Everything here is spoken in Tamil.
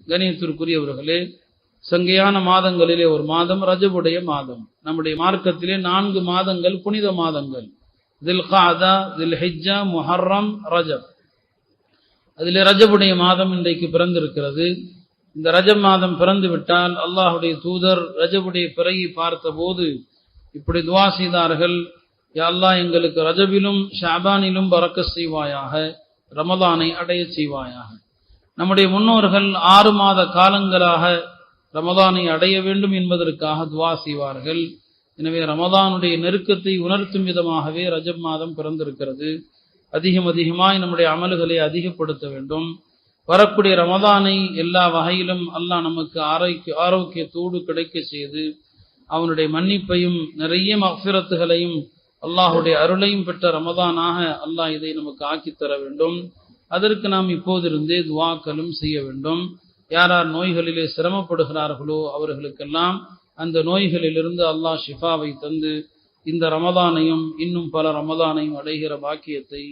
கணியத்திற்குரியவர்களே, சங்கையான மாதங்களிலே ஒரு மாதம் ரஜபுடைய மாதம். நம்முடைய மார்க்கத்திலே 4 மாதங்கள் புனித மாதங்கள்: தில்காதா, தில்ஹிஜ்ஜா, முஹர்ரம், ரஜப். அதிலே ரஜபுடைய மாதம் இன்றைக்கு பிறந்திருக்கிறது. இந்த ரஜப் மாதம் பிறந்து விட்டால் அல்லாஹுடைய தூதர் ரஜபுடைய பிறையை பார்த்தபோது இப்படி துவா செய்தார்கள்: யா அல்லாஹ், எங்களுக்கு ரஜபிலும் ஷாபானிலும் பரக்கத் செய்வாயாக, ரமதானை அடைய செய்வாயாக. நம்முடைய முன்னோர்கள் 6 மாத காலங்களாக ரமதானை அடைய வேண்டும் என்பதற்காக துவா செய்வார்கள். எனவே ரமதானுடைய நெருக்கத்தை உணர்த்தும் விதமாகவே ரஜப் மாதம் பிறந்திருக்கிறது. அதிகமாய் நம்முடைய அமல்களை அதிகப்படுத்த வேண்டும். வரக்கூடிய ரமதானை எல்லா வகையிலும் அல்லாஹ் நமக்கு ஆரோக்கியத்தோடு கிடைக்க செய்து அவனுடைய மன்னிப்பையும் நிறைய மஃபிரத்துகளையும் அல்லாஹுடைய அருளையும் பெற்ற ரமதானாக அல்லாஹ் இதை நமக்கு ஆக்கித்தர வேண்டும். அதற்கு நாம் இப்போதிருந்தே துவாக்களும் செய்ய வேண்டும். யார் யார் நோய்களிலே சிரமப்படுகிறார்களோ அவர்களுக்கெல்லாம் அந்த நோய்களிலிருந்து அல்லாஹ் ஷிஃபாவை தந்து இந்த ரமதானையும் இன்னும் பல ரமதானையும் அடைகிற பாக்கியத்தை